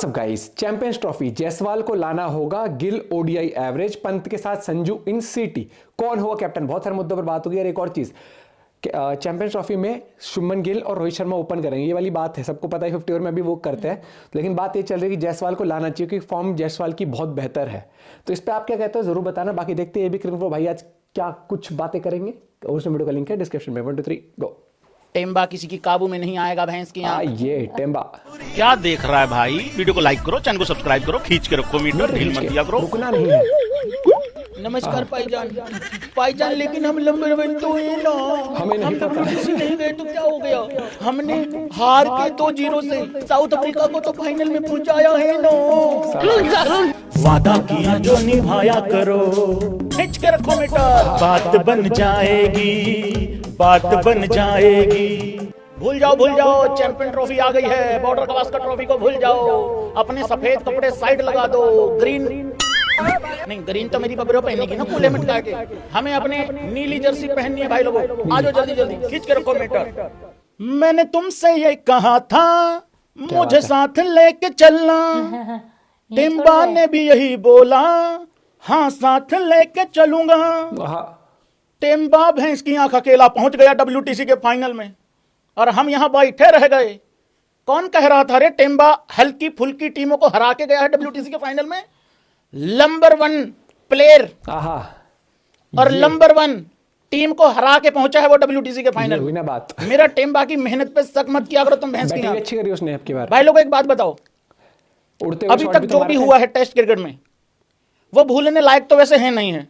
WhatsApp guys, champions trophy Jaiswal को लाना होगा, गिल ओडीआई एवरेज, पंत के साथ संजू इन सीटी, कौन होगा कैप्टन। बहुत सारे मुद्दों पर बात होगी। और एक और चीज, चैंपियंस ट्रॉफी में शुभमन गिल और रोहित शर्मा ओपन करेंगे, ये वाली बात है, सबको पता है 50 ओवर में अभी वो करते हैं। लेकिन बात ये चल रही है कि जायसवाल को लाना चाहिए क्योंकि फॉर्म जायसवाल की बहुत बेहतर है। तो इस पर आप क्या कहते हो जरूर बताना। बाकी देखते हैं ये भी क्रिकेट प्रो भाई आज क्या कुछ बातें करेंगे। और उसमें वीडियो का लिंक है डिस्क्रिप्शन में। 1 2 3 गो। टेम्बा किसी की काबू में नहीं आएगा भैंस की आंख। ये टेम्बा क्या देख रहा है भाई? वीडियो को लाइक करो, चैनल को सब्सक्राइब करो, खींच के रखो मीटर, ढील मत दिया करो। रुकना नहीं है। नमस्कार पाईजान, लेकिन हम नंबर 1 तो है ना। हमें नहीं पता। नहीं गए तो क्या हो गया? हमने हार के 2-0 से साउथ अफ्रीका को तो फाइनल में पहुंचाया है ना। वादा किया जो निभाया करो, खींच के रखो मीटर। बात बन जाएगी, बात बन जाएगी। भूल जाओ चैंपियन ट्रॉफी आ गई है। बॉर्डर गवास्कर ट्रॉफी को भूल जाओ। अपने सफेद कपड़े साइड लगा दो। ग्रीन तो मेरी बबरो पहनेगी ना कूले मटका के। हमें अपने नीली जर्सी पहननी है भाई लोगों। आ जाओ जल्दी खींच के रखो मीटर। मैंने तुमसे ये कहा था मुझे साथ लेके चलना, टेम्बा ने भी यही बोला, हाँ साथ लेके चलूंगा। टेम्बा भैंस की आंख अकेला पहुंच गया WTC के फाइनल में और हम यहां बैठे रह गए। कौन कह रहा था रे टेम्बा हल्की फुल्की टीमों को हरा के गया है WTC के फाइनल में। नंबर 1 प्लेयर और नंबर 1 टीम को हरा के पहुंचा है वो WTC के फाइनल में। बात मेरा टेम्बा की मेहनत पे शक मत किया करो तुम भैंस की आंख। अच्छी करी उसने आपकी बार। भाई लोगों एक बात बताओ, अभी तक जो भी हुआ है टेस्ट क्रिकेट में वो भूलने लायक तो वैसे है नहीं है,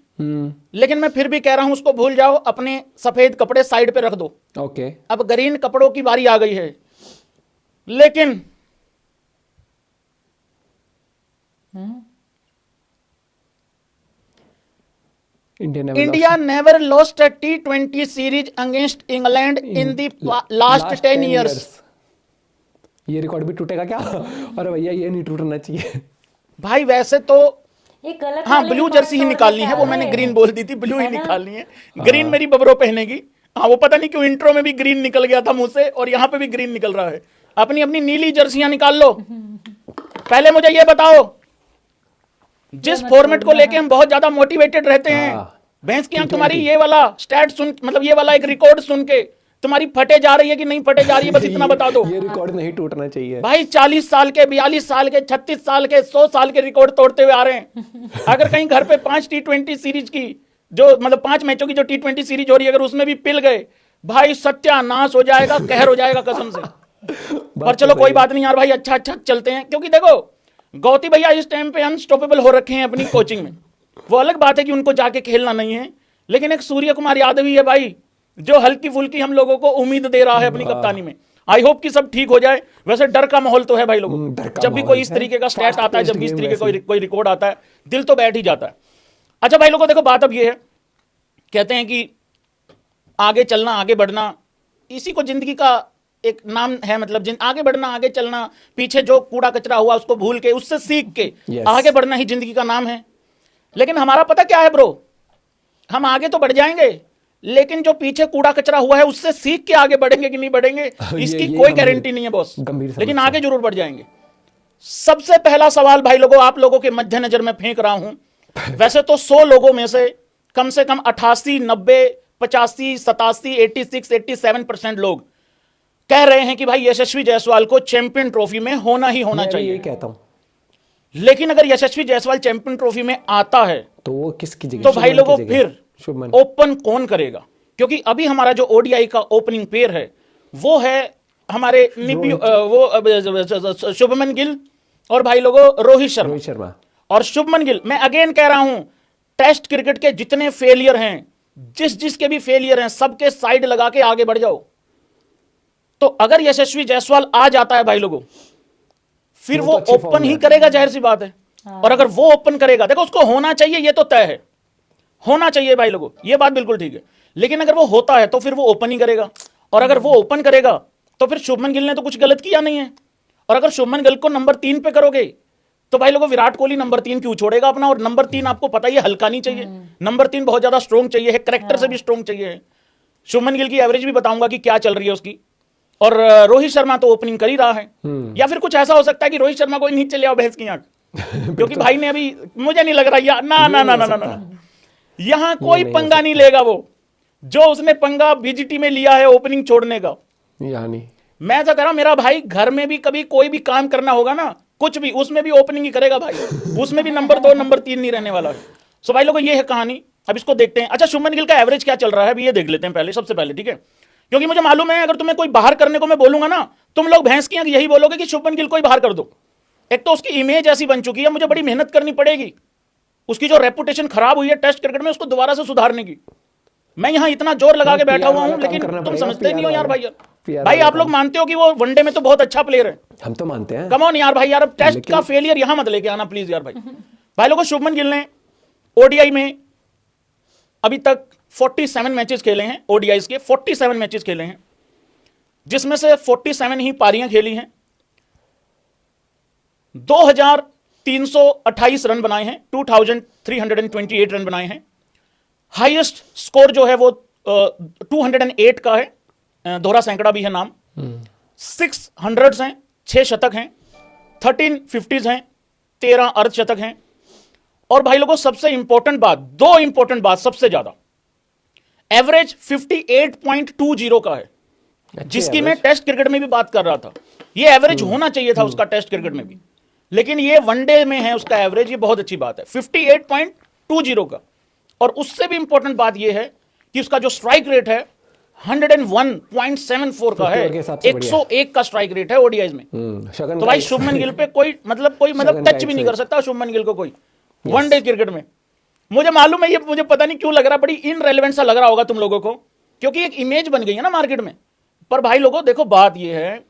लेकिन मैं फिर भी कह रहा हूं उसको भूल जाओ। अपने सफेद कपड़े साइड पे रख दो। ओके। अब ग्रीन कपड़ों की बारी आ गई है। लेकिन India never lost a T20 series against England in the last 10 years. ये रिकॉर्ड भी टूटेगा क्या? अरे भैया ये नहीं टूटना चाहिए भाई। वैसे तो हाँ ब्लू जर्सी ही निकालनी है, वो मैंने ग्रीन बोल दी थी, ब्लू ही निकालनी है। ग्रीन मेरी बबरो पहनेगी। हाँ वो पता नहीं क्यों इंट्रो में भी ग्रीन निकल गया था मुंह से और यहाँ पे भी ग्रीन निकल रहा है। अपनी अपनी नीली जर्सियां निकाल लो। पहले मुझे ये बताओ, जिस फॉर्मेट को लेके हम बहुत ज्यादा मोटिवेटेड रहते हैं, भैंस की आंख तुम्हारी ये वाला स्टैट सुन, मतलब ये वाला एक रिकॉर्ड सुन के तुम्हारी फटे जा रही है कि नहीं फटे जा रही है, बस इतना बता दो। ये रिकॉर्ड नहीं टूटना चाहिए भाई। 40 साल के, 42 साल के, 36 साल के, 100 साल के रिकॉर्ड तोड़ते हुए आ रहे हैं। अगर कहीं घर पे 5 T20 सीरीज की जो मतलब 5 मैचों की जो T20 सीरीज हो रही है, अगर उसमें भी पिल गए भाई सत्यानाश हो जाएगा, कहर हो जाएगा कसम से। पर चलो कोई बात नहीं यार भाई, अच्छा चलते हैं। क्योंकि देखो गौती भैया इस टाइम पे अनस्टॉपेबल हो रखे हैं अपनी कोचिंग में। वो अलग बात है कि उनको जाके खेलना नहीं है, लेकिन एक सूर्य कुमार यादव ही है भाई जो हल्की फुल्की हम लोगों को उम्मीद दे रहा है अपनी कप्तानी में। आई होप कि सब ठीक हो जाए। वैसे डर का माहौल तो है भाई लोगों। जब भी कोई इस तरीके का स्टैट आता है, जब भी इस तरीके का कोई रिकॉर्ड आता है, दिल तो बैठ ही जाता है। अच्छा भाई लोगों देखो बात अब ये है, कहते हैं कि आगे चलना, आगे बढ़ना, इसी को जिंदगी का एक नाम है। मतलब आगे बढ़ना, आगे चलना, पीछे जो कूड़ा कचरा हुआ उसको भूल के, उससे सीख के आगे बढ़ना ही जिंदगी का नाम है। लेकिन हमारा पता क्या है ब्रो, हम आगे तो बढ़ जाएंगे, लेकिन जो पीछे कूड़ा कचरा हुआ है उससे सीख के आगे बढ़ेंगे कि नहीं बढ़ेंगे इसकी कोई गारंटी नहीं है बॉस। लेकिन आगे जरूर बढ़ जाएंगे। सबसे पहला सवाल भाई लोगों आप लोगों के मध्य नजर में फेंक रहा हूं। वैसे तो 100 लोगों में से कम 88, 90, 85, 87, 86, 87% लोग कह रहे हैं कि भाई यशस्वी जायसवाल को चैंपियन ट्रॉफी में होना ही होना चाहिए। ये कहता हूं। लेकिन अगर यशस्वी जायसवाल चैंपियन ट्रॉफी में आता है तो वो किसकी जगह? तो भाई लोगों फिर ओपन कौन करेगा? क्योंकि अभी हमारा जो ओडीआई का ओपनिंग पेयर है वो है हमारे वो शुभमन गिल और भाई लोगों रोहित शर्मा। और शुभमन गिल, मैं अगेन कह रहा हूं, टेस्ट क्रिकेट के जितने फेलियर हैं, जिसके भी फेलियर हैं, सबके साइड लगा के आगे बढ़ जाओ। तो अगर यशस्वी जायसवाल आ जाता है भाई लोगों, फिर वो ओपन ही करेगा, जाहिर सी बात है। और अगर वो ओपन करेगा, देखो उसको होना चाहिए, ये तो तय है, होना चाहिए भाई लोगों, ये बात बिल्कुल ठीक है। लेकिन अगर वो होता है तो फिर वो ओपन ही करेगा। और अगर वो ओपन करेगा तो फिर शुभमन गिल ने तो कुछ गलत किया नहीं है। और अगर शुभमन गिल को नंबर 3 पे करोगे तो भाई लोगों विराट कोहली नंबर 3 क्यों छोड़ेगा अपना? और नंबर 3 आपको पता ही है हल्का नहीं चाहिए, नंबर 3 बहुत ज्यादा स्ट्रॉन्ग चाहिए है, करेक्टर से भी स्ट्रॉन्ग चाहिए है। शुभमन गिल की एवरेज भी बताऊंगा कि क्या चल रही है उसकी। और रोहित शर्मा तो ओपनिंग कर ही रहा है। या फिर कुछ ऐसा हो सकता है कि रोहित शर्मा को नीचे ले आओ भैंस की आंख, क्योंकि भाई ने अभी, मुझे नहीं लग रहा ना ना ना ना ना ना, यहां कोई पंगा नहीं लेगा वो, जो उसने पंगा बीजीटी में लिया है ओपनिंग छोड़ने का। यानी मैं तो कह रहा हूं, मेरा भाई घर में भी कभी कोई भी काम करना होगा ना, कुछ भी, उसमें भी ओपनिंग ही करेगा भाई, उसमें भी नंबर 2 नंबर 3 नहीं रहने वाला है। सो भाई लोगों, ये है कहानी। अब इसको देखते हैं। अच्छा, शुभमन गिल का एवरेज क्या चल रहा है अभी, ये देख लेते हैं पहले, सबसे पहले, ठीक है? क्योंकि मुझे मालूम है अगर तुम्हें कोई बाहर करने को मैं बोलूंगा ना, तुम लोग भैंस की यही बोलोगे कि शुभमन गिल को ही बाहर कर दो। एक तो उसकी इमेज ऐसी बन चुकी है, मुझे बड़ी मेहनत करनी पड़ेगी उसकी जो रेपुटेशन खराब हुई है टेस्ट क्रिकेट में, उसको दोबारा से सुधारने की। मैं यहां इतना जोर लगा के बैठा हुआ हूं, लेकिन तुम समझते नहीं हो यार भाई। भाई आप लोग मानते हो कि वो वनडे में तो बहुत अच्छा प्लेयर है, हम तो मानते हैं। कम ऑन यार भाई, यार अब टेस्ट का फेलियर यहां मत लेके आना प्लीज यार भाई। भाई लोगों, शुभमन गिल ने ओडीआई में अभी तक 47 मैचेस खेले हैं, ओडीआईज के 47 मैचेस खेले हैं, जिसमें से 47 ही पारियां खेली हैं। 2328 रन बनाए हैं, 2328 रन बनाए हैं। हाईएस्ट स्कोर जो है वो 208 का है, दोहरा सैकड़ा भी है नाम। 600 हैं, 6 शतक हैं, 13 50s हैं, 13 अर्धशतक हैं। और भाई लोगों, सबसे इंपॉर्टेंट बात, 2 इंपॉर्टेंट बात सबसे ज्यादा, एवरेज 58.20 का है, जिसकी मैं टेस्ट क्रिकेट में भी बात कर रहा था। ये एवरेज होना चाहिए था उसका टेस्ट क्रिकेट में भी, लेकिन ये वनडे में है उसका एवरेज, ये बहुत अच्छी बात है 58.20 का। और उससे भी इंपॉर्टेंट बात ये है कि उसका जो स्ट्राइक रेट है 101.74 का है, 101 का स्ट्राइक रेट है ओडीआईज में। तो भाई शुभमन गिल पे कोई टच भी नहीं कर सकता शुभमन गिल को कोई वनडे क्रिकेट में। मुझे मालूम है, ये मुझे पता नहीं क्यों लग रहा, बड़ी इनरेलेवेंट सा लग रहा होगा तुम लोगों को, क्योंकि एक इमेज बन गई है ना मार्केट में। पर भाई लोगों देखो, बात ये है,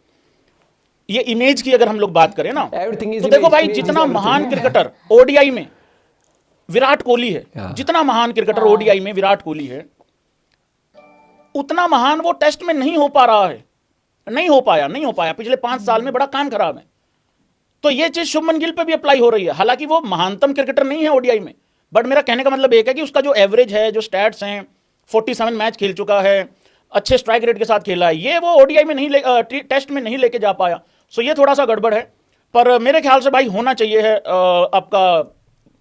ये इमेज की अगर हम लोग बात करें ना, तो देखो भाई, जितना महान क्रिकेटर ओडीआई में विराट कोहली है, जितना महान क्रिकेटर ओडीआई में विराट कोहली है, उतना महान वो टेस्ट में नहीं हो पा रहा है, नहीं हो पाया पिछले 5 साल में, बड़ा काम खराब है। तो ये चीज शुभमन गिल पे भी अप्लाई हो रही है। हालांकि वो महानतम क्रिकेटर नहीं है ओडीआई में, बट मेरा कहने का मतलब एक है कि उसका जो एवरेज है, जो स्टैट्स हैं, 47 मैच खेल चुका है, अच्छे स्ट्राइक रेट के साथ खेला है, ये वो ओडीआई में नहीं टेस्ट में नहीं लेके जा पाया। सो ये थोड़ा सा गड़बड़ है। पर मेरे ख्याल से भाई होना चाहिए है आपका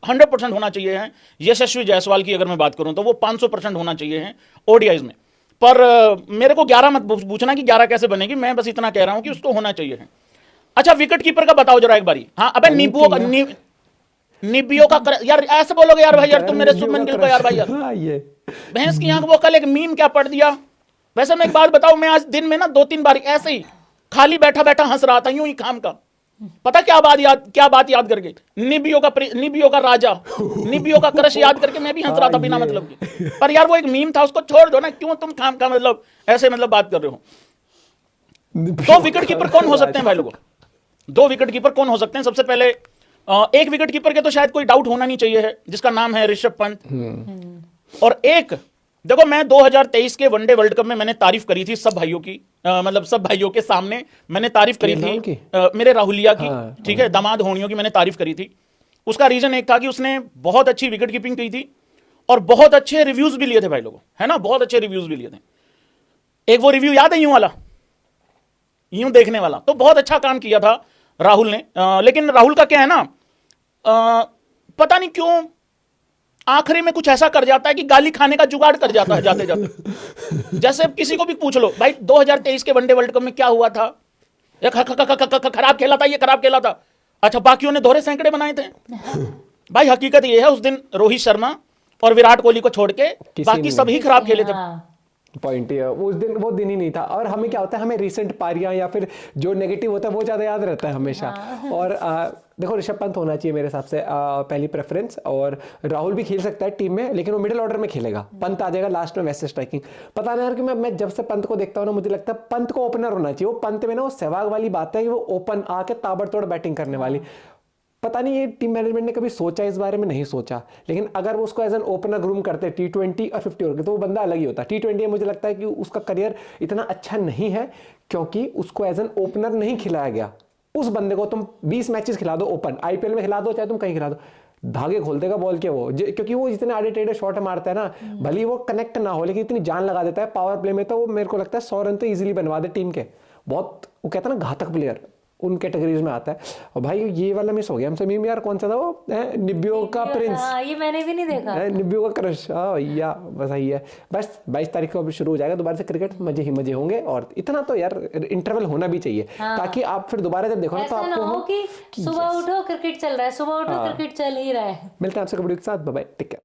100% होना चाहिए है। यशस्वी जायसवाल की अगर मैं बात करूं तो वो 500% होना चाहिए है ओडीआईज में। पर मेरे को 11 मत पूछना कि 11 कैसे बनेगी, मैं बस इतना कह रहा हूं कि उसको होना चाहिए है। अच्छा, विकेट कीपर का बताओ जरा एक बारी। हाँ, अबे निबियो का यार ऐसे बोलोगे यार भाई, यार तुम मेरे शुभमन गिल को यार भाई, यार भैंस की आंख। वो कल एक मीम क्या पढ़ दिया। वैसे मैं एक बात बताऊं, मैं आज दिन में ना 2-3 बार ऐसे ही खाली बैठा बैठा हंस रहा था, यूं ही काम का। पता क्या बात याद करके, निबियो का राजा, निबियो का क्रश याद करके मैं भी हंस रहा था बिना मतलब के। पर यार वो एक मीम था, उसको छोड़ दो ना, क्यों तुम काम का मतलब ऐसे मतलब बात कर रहे हो। 2 विकेट कीपर कौन हो सकते हैं भाई लोगों? 2 विकेट कीपर कौन हो सकते हैं? सबसे पहले एक विकेट कीपर के तो शायद कोई डाउट होना नहीं चाहिए है, जिसका नाम है ऋषभ पंत। और एक देखो, मैं 2023 के वनडे वर्ल्ड कप में मैंने तारीफ करी थी सब भाइयों की, मतलब सब भाइयों के सामने मैंने तारीफ करी थी मेरे राहुलिया की, ठीक है, दामाद होनियों की मैंने तारीफ करी थी। उसका रीजन एक था कि उसने बहुत अच्छी विकेट कीपिंग की थी और बहुत अच्छे रिव्यूज भी लिए थे भाई लोगों, है ना, बहुत अच्छे रिव्यूज भी लिए थे। एक वो रिव्यू याद है यूं वाला, यूं देखने वाला, तो बहुत अच्छा काम किया था राहुल ने। लेकिन राहुल का क्या है ना, पता नहीं क्यों आखिरी में कुछ ऐसा कर जाता है कि गाली खाने का जुगाड़ कर जाता है जाते जाते। जैसे किसी को भी पूछ लो भाई, 2023 के वनडे वर्ल्ड कप में क्या हुआ था, खराब खेला था, ये खराब खेला था। अच्छा, बाकियों ने दोहरे सैकड़े बनाए थे। भाई हकीकत ये है, उस दिन रोहित शर्मा और विराट कोहली को छोड़ के बाकी सभी खराब खेले थे। पॉइंट है, उस दिन वो दिन ही नहीं था। और हमें क्या होता है, हमें रिसेंट पारियां या फिर जो नेगेटिव होता है वो ज्यादा याद रहता है हमेशा। और देखो, ऋषभ पंत होना चाहिए मेरे हिसाब से पहली प्रेफरेंस। और राहुल भी खेल सकता है टीम में, लेकिन वो मिडिल ऑर्डर में खेलेगा। पंत आ जाएगा लास्ट में वैसे स्ट्राइकिंग। पता नहीं यार कि मैं जब से पंत को देखता हूँ ना, मुझे लगता है पंत को ओपनर होना चाहिए। वो पंत में ना वो सहवाग वाली बात है कि वो ओपन आके ताबड़तोड़ बैटिंग करने वाली। पता नहीं ये टीम मैनेजमेंट ने कभी सोचा, इस बारे में नहीं सोचा। लेकिन अगर वो उसको एज एन ओपनर ग्रूम करते T20 और 50 ओवर के, तो वो बंदा अलग ही होता। T20 में मुझे लगता है कि उसका करियर इतना अच्छा नहीं है, क्योंकि उसको एज एन ओपनर नहीं खिलाया गया। उस बंदे को तुम 20 मैचेस खिला दो ओपन, IPL में खिला दो, चाहे तुम कहीं खिला दो, धागे खोल देगा बॉल के वो। क्योंकि वो जितने आड़े टेढ़े शॉट मारता है ना, भले वो कनेक्ट ना हो, लेकिन इतनी जान लगा देता है पावर प्ले में। तो वो मेरे को लगता है 100 रन तो इजीली बनवा दे टीम के। बहुत वो कहता है ना घातक प्लेयर, उन कैटेगरीज में आता है। और भाई ये वाला मिस हो गया हमसे मीम यार, कौन सा था वो, निब्बियों का प्रिंस। ये मैंने भी नहीं देखा। निब्बियों का क्रश। हाँ भैया बस यही है। बस 22 तारीख को अभी शुरू हो जाएगा दोबारा से क्रिकेट, मजे ही मजे होंगे। और इतना तो यार इंटरवल होना भी चाहिए, ताकि आप फिर दोबारा जब देखो ना तो ऐसा ना आपको हो कि सुबह उठो क्रिकेट चल रहा है, सुबह उठो क्रिकेट चल ही रहा है। मिलते हैं आपसे कबड्डी के साथ। Bye bye, take care.